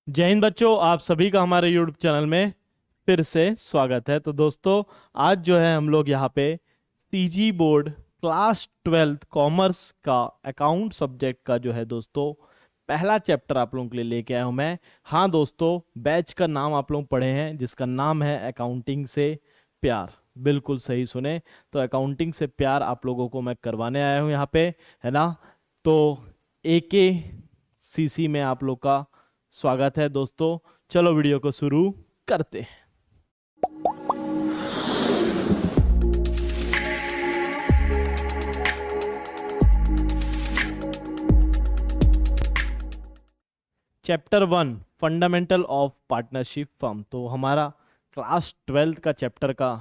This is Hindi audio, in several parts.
जय हिंद बच्चों, आप सभी का हमारे YouTube चैनल में फिर से स्वागत है। तो दोस्तों, आज जो है हम लोग यहाँ पे CG board class 12th commerce का अकाउंट सब्जेक्ट का जो है दोस्तों पहला चैप्टर आप लोगों के लिए लेके आया हूँ मैं। हाँ दोस्तों, बैच का नाम आप लोग पढ़े हैं जिसका नाम है अकाउंटिंग से प्यार। बिल्कुल सही सुने। तो अकाउंटिंग से प्यार आप लोगों को मैं करवाने आया हूँ यहाँ पे, है ना। तो एके सीसी में आप लोग का स्वागत है दोस्तों। चलो वीडियो को शुरू करते हैं। Chapter 1, fundamental of partnership firm. तो हमारा क्लास 12th का चैप्टर का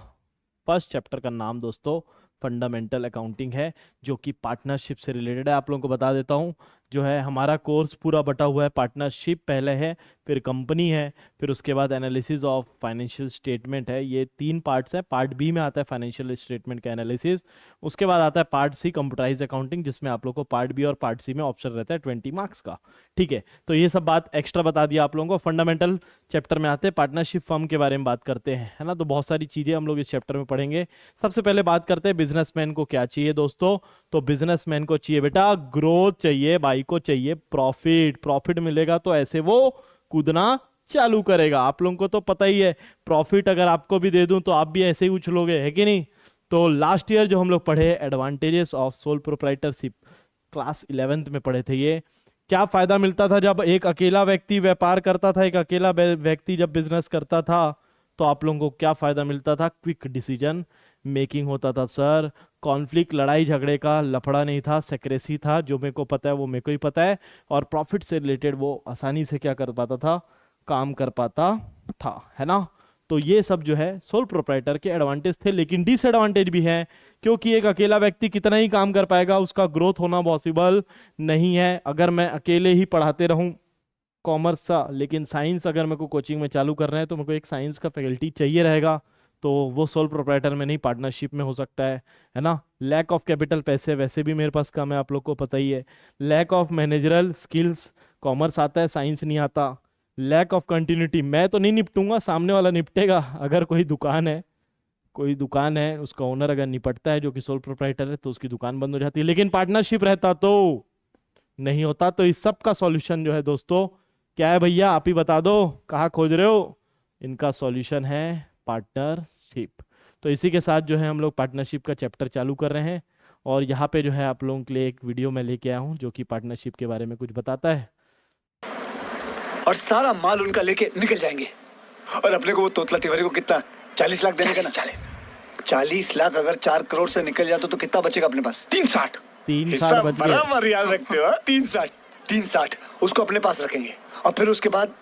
फर्स्ट चैप्टर का नाम दोस्तों फंडामेंटल अकाउंटिंग है, जो कि पार्टनरशिप से रिलेटेड है। आप लोगों को बता देता हूँ, जो है हमारा कोर्स पूरा बटा हुआ है। पार्टनरशिप पहले है, फिर कंपनी है, फिर उसके बाद एनालिसिस ऑफ फाइनेंशियल स्टेटमेंट है। ये 3 पार्ट्स हैं। पार्ट बी में आता है फाइनेंशियल स्टेटमेंट का एनालिसिस। उसके बाद आता है पार्ट सी कंप्यूटराइज अकाउंटिंग, जिसमें आप लोग को पार्ट बी और पार्ट सी में ऑप्शन रहता है 20 मार्क्स का। ठीक है, तो ये सब बात एक्स्ट्रा बता दिया आप लोगों को। फंडामेंटल चैप्टर में आते हैं, पार्टनरशिप फर्म के बारे में बात करते हैं, है ना। तो बहुत सारी चीजें हम लोग इस चैप्टर में पढ़ेंगे। सबसे पहले बात करते हैं बिजनेसमैन को क्या चाहिए दोस्तों। तो बिजनेसमैन को चाहिए बेटा ग्रोथ चाहिए, भाई को चाहिए प्रॉफिट। प्रॉफिट मिलेगा तो ऐसे वो कूदना चालू करेगा। आप लोगों को तो पता ही है, प्रॉफिट अगर आपको भी दे दूं तो आप भी ऐसे ही उछलोगे, है कि नहीं। तो लास्ट ईयर जो हम लोग पढ़े advantages of sole proprietorship, class 11th में पढ़े थे। ये क्या फायदा मिलता था जब एक अकेला व्यक्ति व्यापार करता था, एक अकेला व्यक्ति जब बिजनेस करता था, तो आप लोगों को क्या फायदा मिलता था। क्विक डिसीजन मेकिंग होता था सर। कॉन्फ्लिक्ट, लड़ाई झगड़े का लफड़ा नहीं था, सेक्रेसी था। जो मेरे को पता है वो मेरे को ही पता है। और प्रॉफिट से रिलेटेड वो आसानी से क्या कर पाता था, काम कर पाता था, है ना। तो ये सब जो है सोल प्रोप्राइटर के एडवांटेज थे, लेकिन डिसएडवांटेज भी है। क्योंकि एक अकेला व्यक्ति कितना ही काम कर पाएगा, उसका ग्रोथ होना पॉसिबल नहीं है। अगर मैं अकेले ही पढ़ाते रहूं कॉमर्स सा, लेकिन साइंस अगर मेरे को कोचिंग में चालू कर रहे हैं तो मेरे को एक साइंस का फैकल्टी चाहिए रहेगा। तो वो सोल प्रोप्राइटर में नहीं, पार्टनरशिप में हो सकता है ना। लैक ऑफ कैपिटल, पैसे वैसे भी मेरे पास कम है, आप लोग को पता ही है। Lack of managerial skills, commerce आता है साइंस नहीं आता। लैक ऑफ कंटिन्यूटी, मैं तो नहीं निपटूंगा, सामने वाला निपटेगा। अगर कोई दुकान है उसका ओनर अगर निपटता है, जो कि सोल प्रोप्राइटर है, तो उसकी दुकान बंद हो जाती है। लेकिन पार्टनरशिप रहता तो नहीं होता। तो इस सब का सॉल्यूशन जो है दोस्तों क्या है भैया, आप ही बता दो, कहाँ खोज रहे हो। इनका सॉल्यूशन है पार्टनरशिप। तो इसी के साथ जो है हम लोग पार्टनरशिप का चैप्टर चालू कर रहे हैं। और यहाँ पे जो है आप लोगों के लिए एक वीडियो मैं लेके आया हूँ जो कि पार्टनरशिप के बारे में कुछ बताता है। और सारा माल उनका लेके निकल जाएंगे। और अपने को वो तोतला तिवारी को कितना 40 लाख देने का ना। 40 लाख अगर 4 करोड़ से निकल जाता तो कितना बचेगा अपने पास? 360। 360 बच गए। बराबर याद रखते हो। 360 उसको अपने पास रखेंगे और फिर उसके बाद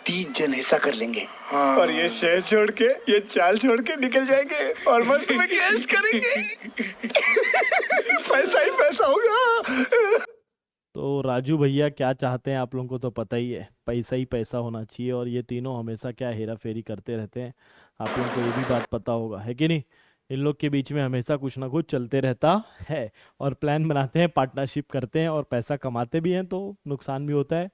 3 जन हिस्सा कर लेंगे। हाँ। और ये शहर छोड़ के, ये चाल छोड़ के निकल जाएंगे और मस्त में कैश करेंगे। पैसा ही पैसा होगा। तो राजू भैया क्या चाहते हैं आप लोगों को तो पता ही है, पैसा ही पैसा होना चाहिए। और ये तीनों हमेशा क्या हेरा फेरी करते रहते हैं, आप लोगों को ये भी बात पता होगा, है कि नहीं। इन लोग के बीच में हमेशा कुछ ना कुछ चलते रहता है। और प्लान बनाते हैं, पार्टनरशिप करते हैं, और पैसा कमाते भी हैं तो नुकसान भी होता है,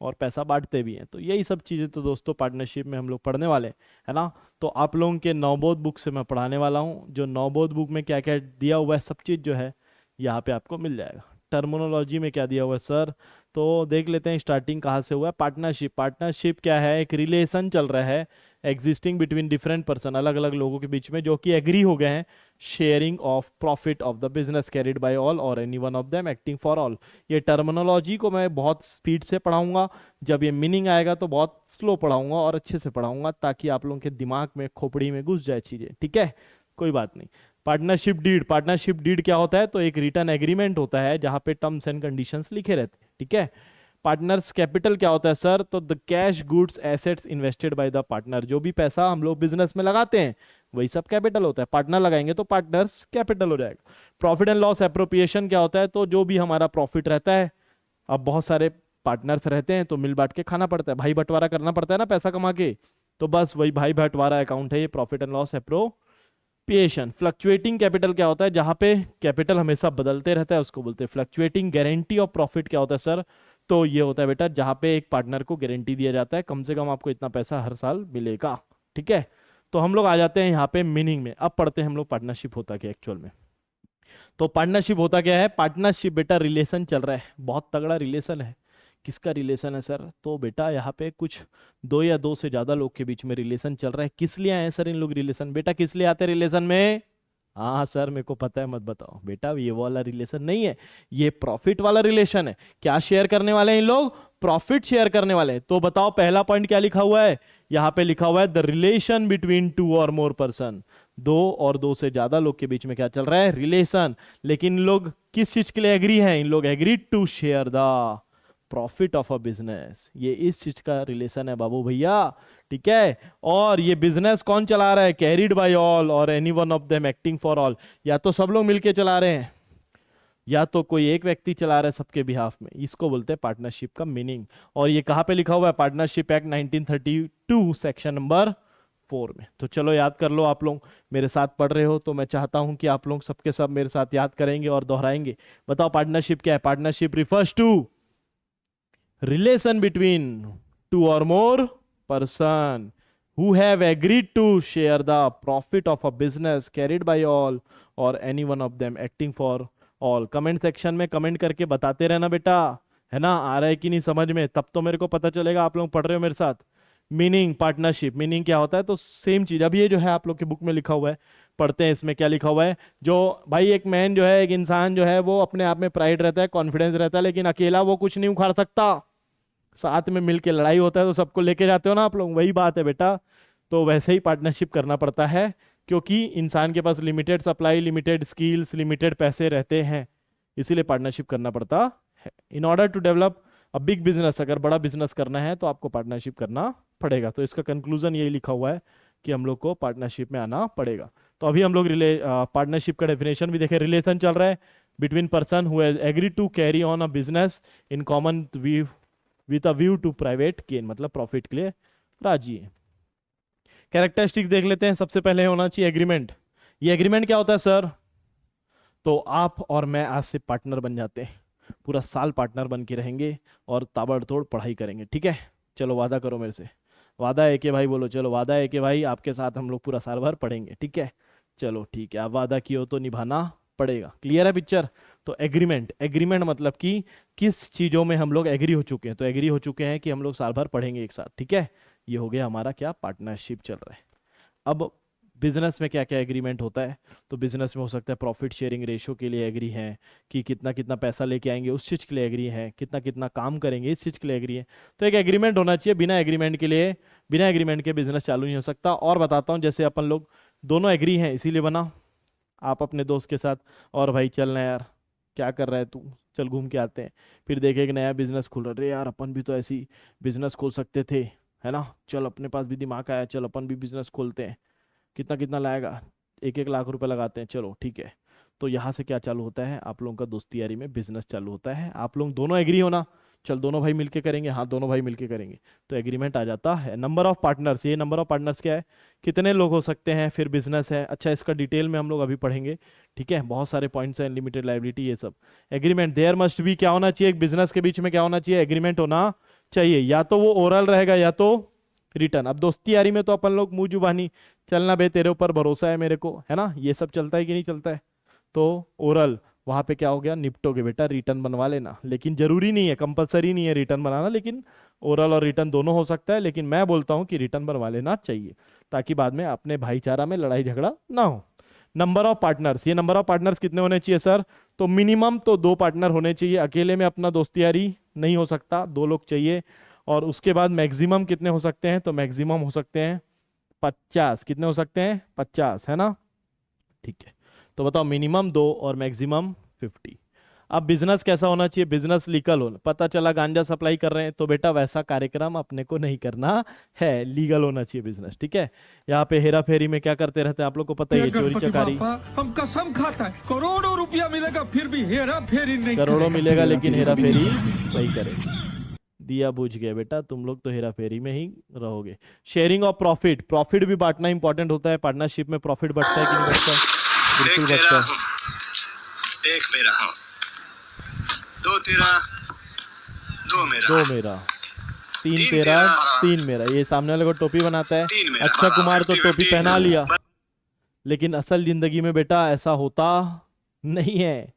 और पैसा बांटते भी हैं। तो यही सब चीज़ें तो दोस्तों पार्टनरशिप में हम लोग पढ़ने वाले हैं, है ना। तो आप लोगों के नवबोध बुक से मैं पढ़ाने वाला हूँ। जो नवबोध बुक में क्या क्या दिया हुआ है, सब चीज़ जो है यहाँ पे आपको मिल जाएगा। टर्मिनोलॉजी में क्या दिया हुआ है सर, तो देख लेते हैं स्टार्टिंग कहाँ से हुआ है। पार्टनरशिप, पार्टनरशिप क्या है, एक रिलेशन चल रहा है एग्जिस्टिंग बिटवीन डिफरेंट पर्सन, अलग अलग लोगों के बीच में, जो कि एग्री हो गए हैं sharing of profit of the business carried by all और any one of them acting for all. ये टर्मिनोलॉजी को मैं बहुत स्पीड से पढ़ाऊंगा, जब ये मीनिंग आएगा तो बहुत स्लो पढ़ाऊंगा और अच्छे से पढ़ाऊंगा, ताकि आप लोगों के दिमाग में, खोपड़ी में घुस जाए चीजें, ठीक है। कोई बात नहीं। पार्टनरशिप डीड, पार्टनरशिप डीड क्या होता है, तो एक रिटर्न एग्रीमेंट होता है जहां पे टर्म्स एंड कंडीशंस लिखे रहते हैं, ठीक है। पार्टनर्स कैपिटल क्या होता है सर, तो the cash goods assets invested by the partner. जो भी पैसा हम लोग बिजनेस में लगाते हैं वही सब कैपिटल होता है। पार्टनर लगाएंगे तो पार्टनर्स कैपिटल हो जाएगा। प्रॉफिट एंड लॉस एप्रोप्रिएशन क्या होता है, तो जो भी हमारा प्रॉफिट रहता है, अब बहुत सारे पार्टनर्स रहते हैं तो मिल बांट के खाना पड़ता है, भाई बंटवारा करना पड़ता है ना पैसा कमा के। तो बस वही भाई बंटवारा अकाउंट है ये profit and loss appropriation. Fluctuating capital क्या होता है, जहां पे कैपिटल हमेशा बदलते रहता है, उसको बोलते हैं फ्लक्चुएटिंग। गारंटी ऑफ प्रॉफिट क्या होता है सर, तो ये होता है बेटा जहाँ पे एक पार्टनर को गारंटी दिया जाता है कम से कम आपको इतना पैसा हर साल मिलेगा, ठीक है। तो हम लोग आ जाते हैं यहाँ पे मीनिंग में। अब पढ़ते हैं हम लोग पार्टनरशिप होता क्या एक्चुअल में। तो पार्टनरशिप होता क्या है? पार्टनरशिप बेटा रिलेशन चल रहा है, बहुत तगड़ा रिलेशन है। किसका रिलेशन है सर? तो बेटा यहाँ पे कुछ दो या दो से ज्यादा लोग के बीच में रिलेशन चल रहा है। किस लिए आए हैं सर इन लोग रिलेशन? बेटा किस लिए आते हैं रिलेशन में? हाँ सर मेरे को पता है, मत बताओ बेटा, ये वाला रिलेशन नहीं है, ये प्रॉफिट वाला रिलेशन है। क्या शेयर करने वाले हैं इन लोग? प्रॉफिट शेयर करने वाले हैं। तो बताओ पहला पॉइंट क्या लिखा हुआ है? यहाँ पे लिखा हुआ है द रिलेशन बिटवीन टू और मोर पर्सन, दो और दो से ज्यादा लोग के बीच में क्या चल रहा है? रिलेशन। लेकिन इन लोग किस चीज के लिए एग्री हैं? इन लोग agree to share the profit of a business. ये इस चीज का रिलेशन है बाबू भैया, ठीक है। और ये बिजनेस कौन चला रहा है? कैरिड बाय ऑल और any one of them acting for all. या तो सब लोग मिलके चला रहे हैं या तो कोई एक व्यक्ति चला रहा है सबके बिहाफ में। इसको बोलते हैं पार्टनरशिप का मीनिंग। और ये कहां पे लिखा हुआ है? पार्टनरशिप एक्ट 1932 सेक्शन नंबर 4 में। तो चलो याद कर लो, आप लोग मेरे साथ पढ़ रहे हो तो मैं चाहता हूं कि आप लोग सबके सब मेरे साथ याद करेंगे और दोहराएंगे। बताओ पार्टनरशिप क्या है? Partnership refers to relation between two or more person who have agreed to share the profit of a business carried by all or any one of them acting for all। Comment section में कमेंट करके बताते रहना बेटा, है ना? आ रहा है कि नहीं समझ में? तब तो मेरे को पता चलेगा आप लोग पढ़ रहे हो मेरे साथ। मीनिंग पार्टनरशिप, मीनिंग क्या होता है? तो सेम चीज। अब ये जो है आप लोग के बुक में लिखा हुआ है, पढ़ते हैं इसमें क्या लिखा हुआ है। जो भाई एक मैन जो है, एक इंसान जो है, वो अपने आप में प्राइड रहता है, कॉन्फिडेंस रहता है, लेकिन अकेला वो कुछ नहीं उखाड़ सकता। साथ में मिलके लड़ाई होता है तो सबको लेके जाते हो ना आप लोग, वही बात है बेटा। तो वैसे ही पार्टनरशिप करना पड़ता है, क्योंकि इंसान के पास limited supply, limited skills, limited पैसे रहते हैं, इसीलिए पार्टनरशिप करना पड़ता है। In order to develop a big business, अगर बड़ा बिजनेस करना है तो आपको पार्टनरशिप करना पड़ेगा। तो इसका कंक्लूजन यही लिखा हुआ है कि हम लोग को पार्टनरशिप में आना पड़ेगा। तो अभी हम लोग पार्टनरशिप का डेफिनेशन भी देखे। रिलेशन चल रहा है between person who has agree to carry on a business in common with a view to private gain, मतलब प्रॉफिट के लिए राजी है। कैरेक्टरिस्टिक देख लेते हैं। सबसे पहले होना चाहिए एग्रीमेंट। ये एग्रीमेंट क्या होता है सर? तो आप और मैं आज से पार्टनर बन जाते हैं, पूरा साल पार्टनर बन के रहेंगे और ताबड़तोड़ पढ़ाई करेंगे, ठीक है। चलो वादा करो मेरे से, वादा है कि भाई बोलो, चलो वादा है कि भाई आपके साथ हम लोग पूरा साल भर पढ़ेंगे, ठीक है। चलो ठीक है, आप वादा किए हो तो निभाना पड़ेगा। क्लियर है पिक्चर? तो एग्रीमेंट, एग्रीमेंट मतलब कि किस चीजों में हम लोग एग्री हो चुके हैं। तो एग्री हो चुके हैं कि हम लोग साल भर पढ़ेंगे एक साथ, ठीक है। ये हो गया हमारा क्या? पार्टनरशिप चल रहा है। अब बिजनेस में क्या क्या एग्रीमेंट होता है? तो बिजनेस में हो सकता है प्रॉफिट शेयरिंग रेशो के लिए एग्री हैं, कि कितना कितना पैसा लेके आएंगे उस चीज़ के लिए एग्री हैं, कितना कितना काम करेंगे इस चीज़ के लिए एग्री है। तो एक एग्रीमेंट होना चाहिए। बिना एग्रीमेंट के लिए, बिना एग्रीमेंट के बिजनेस चालू नहीं हो सकता। और बताता हूँ, जैसे अपन लोग दोनों एग्री हैं इसीलिए बना। आप अपने दोस्त के साथ, और भाई चल ना यार, क्या कर रहा है तू, चल घूम के आते हैं। फिर देखे एक नया बिजनेस खुल रहा है, अरे यार अपन भी तो ऐसी बिजनेस खोल सकते थे, है ना, चल अपने पास भी दिमाग आया, चल अपन भी बिजनेस खोलते हैं। कितना कितना लाएगा? 1-1 लाख रुपए लगाते हैं, चलो ठीक है। तो यहाँ से क्या चालू होता है? आप लोगों का दोस्ती यारी में बिजनेस चालू होता है। आप लोग दोनों एग्री होना, चल दोनों भाई मिलके करेंगे, हाँ दोनों भाई मिलके करेंगे, तो एग्रीमेंट आ जाता है। नंबर ऑफ पार्टनर्स, ये नंबर ऑफ पार्टनर्स क्या है? कितने लोग हो सकते हैं, फिर बिजनेस है। अच्छा, इसका डिटेल में हम लोग अभी पढ़ेंगे, ठीक है। बहुत सारे पॉइंट्स हैं, लिमिटेड लाइबिलिटी, ये सब। एग्रीमेंट, देयर मस्ट बी, क्या होना चाहिए? एक बिजनेस के बीच में क्या होना चाहिए? एग्रीमेंट होना चाहिए। या तो वो ओरल रहेगा या तो रिटर्न। अब दोस्ती यारी में तो अपन लोग मुंह जुबानी, चलना बे तेरे ऊपर भरोसा है मेरे को, है ना, ये सब चलता है कि नहीं चलता है? तो ओरल, वहां पे क्या हो गया? निपटोगे बेटा, रिटर्न बनवा लेना। लेकिन जरूरी नहीं है, कंपलसरी नहीं है रिटर्न बनाना, लेकिन ओरल और रिटर्न दोनों हो सकता है। लेकिन मैं बोलता हूं कि रिटर्न बनवा लेना चाहिए, ताकि बाद में अपने भाईचारा में लड़ाई झगड़ा ना हो। नंबर ऑफ पार्टनर्स, ये नंबर ऑफ पार्टनर्स कितने होने चाहिए सर? तो मिनिमम तो 2 पार्टनर होने चाहिए। अकेले में अपना दोस्ती यारी नहीं हो सकता, 2 लोग चाहिए। और उसके बाद मैक्सिमम कितने हो सकते हैं? तो मैक्सिमम हो सकते हैं 50। कितने हो सकते हैं? 50, है ना, ठीक है। तो बताओ, मिनिमम 2 और मैक्सिमम 50। अब बिजनेस कैसा होना चाहिए? बिजनेस लीगल होना। पता चला गांजा सप्लाई कर रहे हैं, तो बेटा वैसा कार्यक्रम अपने को नहीं करना है, लीगल होना चाहिए बिजनेस, ठीक है। यहाँ पे हेरा फेरी में क्या करते रहते हैं आप लोग को पता ही है, चोरी चकारी। हम कसम खाता है करोड़ों रुपया मिलेगा फिर भी हेरा फेरी नहीं, करोड़ों मिलेगा लेकिन हेरा फेरी नहीं करेगा। दिया बुझ गया बेटा, तुम लोग तो हेरा फेरी में ही रहोगे। शेयरिंग ऑफ प्रॉफिट, प्रॉफिट भी बांटना इंपॉर्टेंट होता है। पार्टनरशिप में प्रॉफिट बढ़ता है कि नहीं बढ़ता? बिल्कुल बढ़ता है। एक मेरा, हाँ, 2 तेरा, 2 दो मेरा, तीन तेरा, तीन मेरा। ये सामने वाले को टोपी बनाता है। अक्षय कुमार तो टोपी पहना लिया, लेकिन असल जिंदगी में बेटा ऐसा होता नहीं है।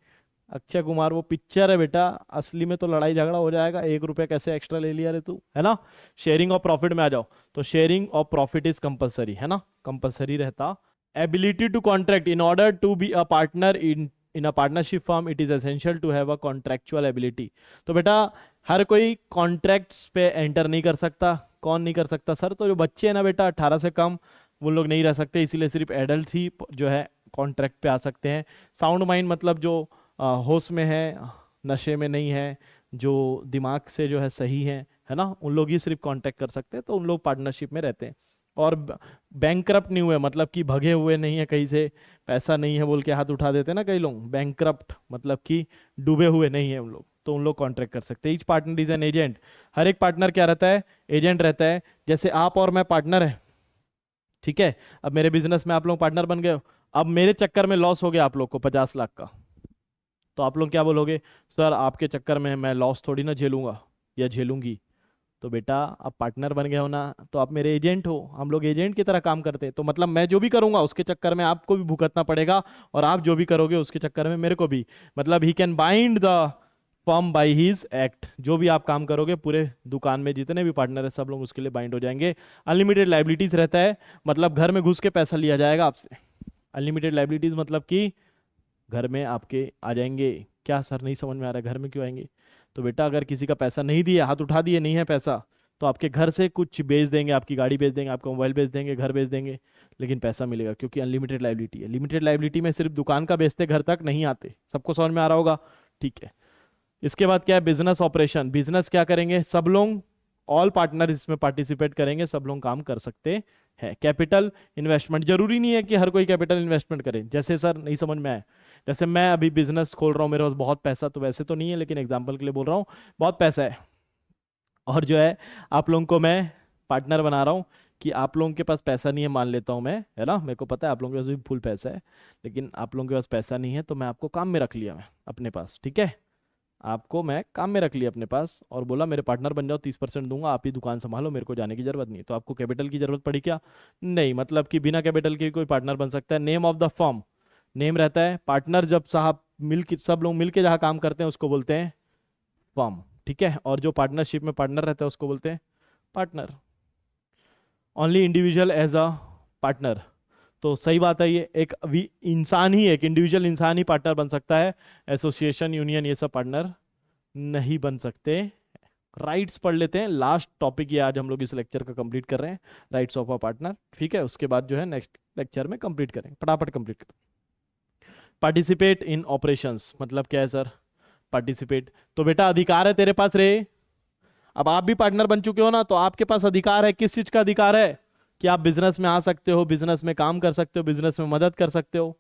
अक्षय कुमार वो पिक्चर है बेटा, असली में तो लड़ाई झगड़ा हो जाएगा। 1 रुपया कैसे एक्स्ट्रा ले लिया रे तू, है ना। शेयरिंग ऑफ प्रॉफिट में आ जाओ, तो sharing of profit is compulsory, है ना, कंपलसरी रहता। Ability to contract, in order to be a partner in a partnership firm it is essential to have a contractual ability. तो बेटा हर कोई कॉन्ट्रैक्ट्स पे एंटर नहीं कर सकता। कौन नहीं कर सकता सर? तो जो बच्चे हैं ना बेटा 18 से कम, वो लोग नहीं रह सकते, इसीलिए सिर्फ एडल्ट ही जो है कॉन्ट्रैक्ट पे आ सकते हैं। साउंड माइंड मतलब जो होश में है, नशे में नहीं है, जो दिमाग से जो है सही है ना, उन लोग ही सिर्फ कॉन्ट्रैक्ट कर सकते हैं। तो उन लोग पार्टनरशिप में रहते हैं। और बैंकरप्ट नहीं हुए मतलब कि भगे हुए नहीं है कहीं से, पैसा नहीं है बोल के हाथ उठा देते हैं ना कई लोग। बैंकरप्ट मतलब कि डूबे हुए नहीं है उन लोग, तो उन लोग कॉन्ट्रैक्ट कर सकते हैं। Each partner is an agent, हर एक पार्टनर क्या रहता है? एजेंट रहता है। जैसे आप और मैं पार्टनर है, ठीक है। अब मेरे बिजनेस में आप लोग पार्टनर बन गए हो, अब मेरे चक्कर में लॉस हो गया आप लोग को 50 लाख का, तो आप लोग क्या बोलोगे? सर आपके चक्कर में मैं लॉस थोड़ी ना झेलूंगा या झेलूंगी। तो बेटा आप पार्टनर बन गए हो ना, तो आप मेरे एजेंट हो, हम लोग एजेंट की तरह काम करते हैं। तो मतलब मैं जो भी करूंगा उसके चक्कर में आपको भी भुगतना पड़ेगा, और आप जो भी करोगे उसके चक्कर में मेरे को भी। मतलब he can bind the firm by his act. जो भी आप काम करोगे पूरे दुकान में जितने भी पार्टनर है सब लोग उसके लिए बाइंड हो जाएंगे। अनलिमिटेड लाइबिलिटीज रहता है, मतलब घर में घुस के पैसा लिया जाएगा आपसे। अनलिमिटेड लाइबिलिटीज मतलब कि घर में आपके आ जाएंगे। क्या सर नहीं समझ में आ रहा है, घर में क्यों आएंगे? तो बेटा अगर किसी का पैसा नहीं दिया, हाथ उठा दिए, नहीं है पैसा, तो आपके घर से कुछ बेच देंगे, आपकी गाड़ी बेच देंगे, आपका मोबाइल बेच देंगे, घर बेच देंगे, लेकिन पैसा मिलेगा, क्योंकि अनलिमिटेड लाइबिलिटी है। लिमिटेड लाइबिलिटी में सिर्फ दुकान का बेचते, घर तक नहीं आते। सबको समझ में आ रहा होगा? ठीक है। इसके बाद क्या है? Business operation. बिजनेस क्या करेंगे? सब लोग, ऑल पार्टनर इसमें पार्टिसिपेट करेंगे, सब लोग काम कर सकते हैं। कैपिटल इन्वेस्टमेंट, जरूरी नहीं है कि हर कोई कैपिटल इन्वेस्टमेंट करे। जैसे सर नहीं समझ में आया, जैसे मैं अभी बिजनेस खोल रहा हूँ, मेरे पास बहुत पैसा, तो वैसे तो नहीं है लेकिन एग्जाम्पल के लिए बोल रहा हूँ, बहुत पैसा है, और जो है आप लोगों को मैं पार्टनर बना रहा हूँ कि आप लोगों के पास पैसा नहीं है, मान लेता हूँ मैं, है ना, मेरे को पता है आप लोगों के पास भी फुल पैसा है, लेकिन आप लोगों के पास पैसा नहीं है, तो मैं आपको काम में रख लिया मैं अपने पास, ठीक है। आपको मैं काम में रख लिया अपने पास और बोला मेरे पार्टनर बन जाओ, 30% दूंगा, आप ही दुकान संभालो, मेरे को जाने की जरूरत नहीं है। तो आपको कैपिटल की जरूरत पड़ी क्या? नहीं, मतलब कि बिना कैपिटल के कोई पार्टनर बन सकता है। Name of the firm, name रहता है पार्टनर, जब साहब मिल के सब लोग मिल के जहाँ काम करते हैं उसको बोलते हैं फर्म, ठीक है। और जो पार्टनरशिप में पार्टनर रहता है उसको बोलते हैं partner. Only individual as a partner, तो सही बात है, ये एक इंसान ही, एक इंडिविजुअल इंसान ही पार्टनर बन सकता है। एसोसिएशन, यूनियन, ये सब पार्टनर नहीं बन सकते। राइट्स पढ़ लेते हैं, लास्ट टॉपिक ये आज हम लोग इस लेक्चर का कंप्लीट कर रहे हैं, राइट्स ऑफ अ पार्टनर, ठीक है। उसके बाद जो है नेक्स्ट लेक्चर में कंप्लीट करेंगे, फटाफट कंप्लीट करें। पार्टिसिपेट इन ऑपरेशंस मतलब क्या है सर? पार्टिसिपेट, तो बेटा अधिकार है तेरे पास रे। अब आप भी पार्टनर बन चुके हो ना, तो आपके पास अधिकार है। किस चीज का अधिकार है? कि आप बिजनेस में आ सकते हो, बिजनेस में काम कर सकते हो, बिजनेस में मदद कर सकते हो।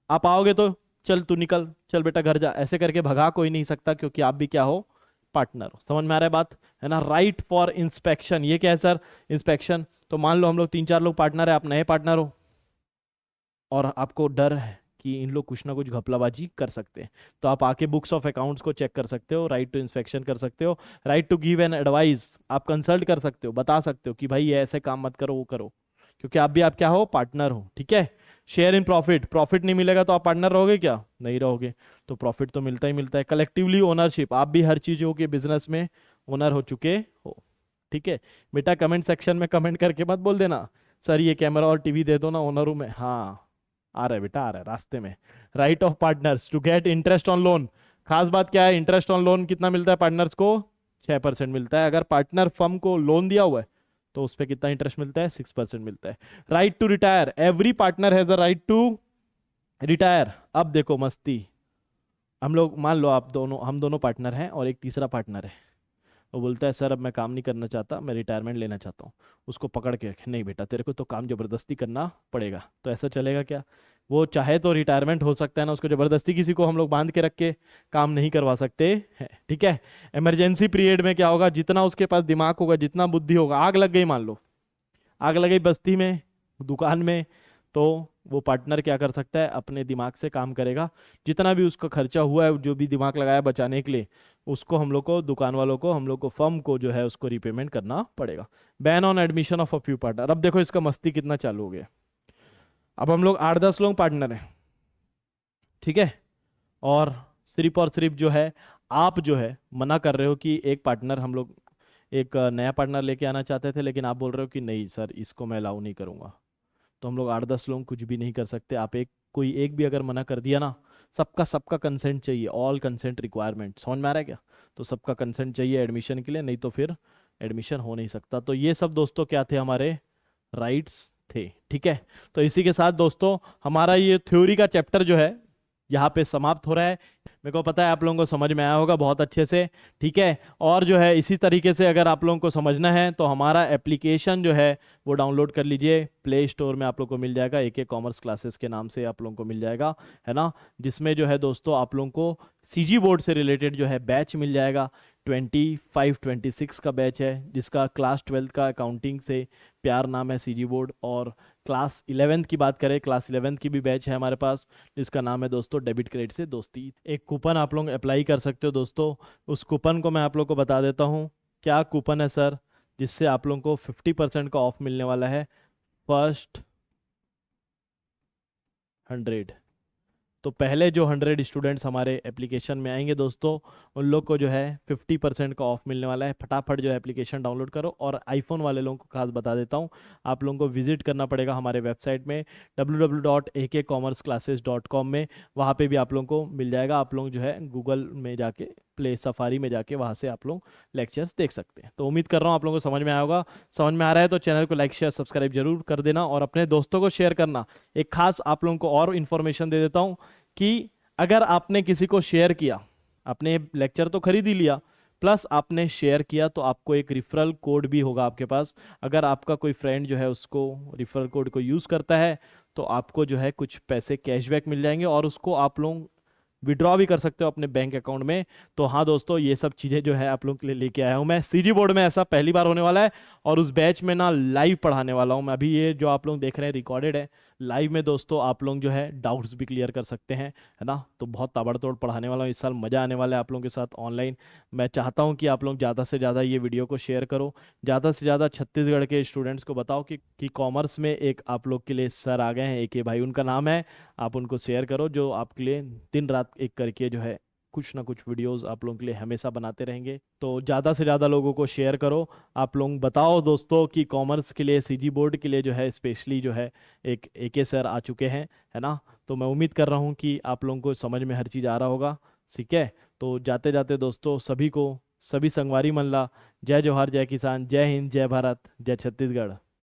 आप आओगे तो चल तू निकल, चल बेटा घर जा, ऐसे करके भगा कोई नहीं सकता, क्योंकि आप भी क्या हो? पार्टनर हो। समझ में आ रहा है बात, है ना। राइट फॉर इंस्पेक्शन, ये क्या है सर? इंस्पेक्शन। तो मान लो हम लोग 3-4 लोग पार्टनर है, आप नए पार्टनर हो और आपको डर है कि इन लोग कुछ ना कुछ घपलाबाजी कर सकते हैं, तो आप आके बुक्स ऑफ अकाउंट्स को चेक कर सकते हो, राइट टू इंस्पेक्शन कर सकते हो, right to give an advice, आप कंसल्ट कर सकते हो, बता सकते हो कि भाई ये ऐसे काम मत करो, वो करो, क्योंकि आप भी आप क्या हो? पार्टनर हो, ठीक है। शेयर इन प्रॉफिट, प्रॉफिट नहीं मिलेगा तो आप पार्टनर रहोगे क्या? नहीं रहोगे, तो प्रॉफिट तो मिलता ही मिलता है। कलेक्टिवली ओनरशिप, आप भी हर चीजों के बिजनेस में ओनर हो चुके हो, ठीक है। बेटा कमेंट सेक्शन में कमेंट करके मत बोल देना सर ये कैमरा और टीवी दे दो ना, ओनर हूं मैं। हाँ आ रहा है बेटा, आ रहा है रास्ते में। Right of partners to get interest on loan, खास बात क्या है? इंटरेस्ट ऑन लोन कितना मिलता है पार्टनर्स को? 6% मिलता है। अगर पार्टनर फर्म को लोन दिया हुआ है तो उस पर कितना इंटरेस्ट मिलता है? 6% मिलता है। Right to retire, every partner has a right to retire. अब देखो मस्ती, हम लोग मान लो आप दोनों, हम दोनों पार्टनर हैं और एक तीसरा पार्टनर है, वो बोलता है सर अब मैं काम नहीं करना चाहता, मैं रिटायरमेंट लेना चाहता हूँ। उसको पकड़ के रखे, नहीं बेटा तेरे को तो काम जबरदस्ती करना पड़ेगा। तो ऐसा चलेगा क्या? वो चाहे तो रिटायरमेंट हो सकता है ना, उसको जबरदस्ती किसी को हम लोग बांध के रख के काम नहीं करवा सकते हैं, ठीक है। इमरजेंसी पीरियड में क्या होगा? जितना उसके पास दिमाग होगा, जितना बुद्धि होगा, आग लग गई मान लो, आग लग गई बस्ती में, दुकान में, तो वो पार्टनर क्या कर सकता है, अपने दिमाग से काम करेगा, जितना भी उसका खर्चा हुआ है, जो भी दिमाग लगाया बचाने के लिए, उसको हम लोग को, दुकान वालों को, हम लोग को, फर्म को जो है उसको रिपेमेंट करना पड़ेगा। Ban on admission of a few partner. अब देखो इसका मस्ती कितना चालू हो गया। अब हम लोग 8-10 लोग पार्टनर हैं, ठीक है, और सिर्फ जो है आप जो है मना कर रहे हो कि एक पार्टनर, हम लोग एक नया पार्टनर लेके आना चाहते थे, लेकिन आप बोल रहे हो कि नहीं सर इसको मैं अलाउ नहीं करूंगा। तो हम लोग 8-10 लोग कुछ भी नहीं कर सकते। आप कोई एक भी अगर मना कर दिया ना, सबका सबका कंसेंट चाहिए, ऑल कंसेंट रिक्वायरमेंट, समझ में आ रहा है क्या? तो सबका कंसेंट चाहिए एडमिशन के लिए, नहीं तो फिर एडमिशन हो नहीं सकता। तो ये सब दोस्तों क्या थे, हमारे राइट्स थे, ठीक है। तो इसी के साथ दोस्तों हमारा ये थ्योरी का चैप्टर जो है यहाँ पे समाप्त हो रहा है। मेरे को पता है आप लोगों को समझ में आया होगा बहुत अच्छे से, ठीक है। और जो है इसी तरीके से अगर आप लोगों को समझना है तो हमारा एप्लीकेशन जो है वो डाउनलोड कर लीजिए, प्ले स्टोर में आप लोग को मिल जाएगा, AK कॉमर्स क्लासेस के नाम से आप लोगों को मिल जाएगा, है ना। जिसमें जो है दोस्तों आप लोगों को CG बोर्ड से रिलेटेड जो है बैच मिल जाएगा, 25-26 का बैच है, जिसका क्लास 12 का अकाउंटिंग से प्यार नाम है CG बोर्ड। और क्लास 11 की बात करें, क्लास 11 की भी बैच है हमारे पास, जिसका नाम है दोस्तों डेबिट क्रेडिट से दोस्ती। एक कूपन आप लोग अप्लाई कर सकते हो दोस्तों, उस कूपन को मैं आप लोग को बता देता हूँ। क्या कूपन है सर? जिससे आप लोगों को 50% का ऑफ मिलने वाला है, फर्स्ट 100। तो पहले जो 100 स्टूडेंट्स हमारे एप्लीकेशन में आएंगे दोस्तों, उन लोग को जो है 50% का ऑफ मिलने वाला है। फटाफट जो है एप्लीकेशन डाउनलोड करो। और आईफोन वाले लोगों को खास बता देता हूँ, आप लोगों को विजिट करना पड़ेगा हमारे वेबसाइट में www.akcommerceclasses.com में। वहाँ पे भी आप लोगों को मिल जाएगा। आप लोग जो है गूगल में जाके, प्ले सफारी में जाके वहाँ से आप लोग लेक्चर्स देख सकते हैं। तो उम्मीद कर रहा हूँ आप लोगों को समझ में आया होगा। समझ में आ रहा है तो चैनल को लाइक शेयर सब्सक्राइब जरूर कर देना और अपने दोस्तों को शेयर करना। एक खास आप लोगों को और इन्फॉर्मेशन दे देता हूँ कि अगर आपने किसी को शेयर किया, आपने लेक्चर तो खरीद ही लिया, प्लस आपने शेयर किया, तो आपको एक रिफरल कोड भी होगा आपके पास। अगर आपका कोई फ्रेंड जो है उसको रिफरल कोड को यूज़ करता है तो आपको जो है कुछ पैसे कैशबैक मिल जाएंगे और उसको आप लोग विड्रॉ भी कर सकते हो अपने बैंक अकाउंट में। तो हाँ दोस्तों, ये सब चीज़ें जो है आप लोगों के लिए लेके आया हूँ मैं। CG बोर्ड में ऐसा पहली बार होने वाला है और उस बैच में ना लाइव पढ़ाने वाला हूँ मैं। अभी ये जो आप लोग देख रहे हैं रिकॉर्डेड है, लाइव में दोस्तों आप लोग जो है डाउट्स भी क्लियर कर सकते हैं, है ना। तो बहुत ताबड़तोड़ पढ़ाने वाला हूँ इस साल, मज़ा आने वाला है आप लोगों के साथ ऑनलाइन। मैं चाहता हूँ कि आप लोग ज़्यादा से ज़्यादा ये वीडियो को शेयर करो, ज़्यादा से ज़्यादा छत्तीसगढ़ के स्टूडेंट्स को बताओ कि कॉमर्स में एक आप लोग के लिए सर आ गए हैं, AK भाई उनका नाम है। आप उनको शेयर करो, जो आपके लिए दिन रात एक करके जो है कुछ ना कुछ वीडियोस आप लोगों के लिए हमेशा बनाते रहेंगे। तो ज़्यादा से ज़्यादा लोगों को शेयर करो। आप लोग बताओ दोस्तों कि कॉमर्स के लिए, CG बोर्ड के लिए जो है स्पेशली जो है एक AK सर आ चुके हैं, है ना। तो मैं उम्मीद कर रहा हूँ कि आप लोगों को समझ में हर चीज़ आ रहा होगा, ठीक है। तो जाते जाते दोस्तों सभी को, सभी संगवारी मल्ला, जय जोहार, जय किसान, जय हिंद, जय भारत, जय छत्तीसगढ़।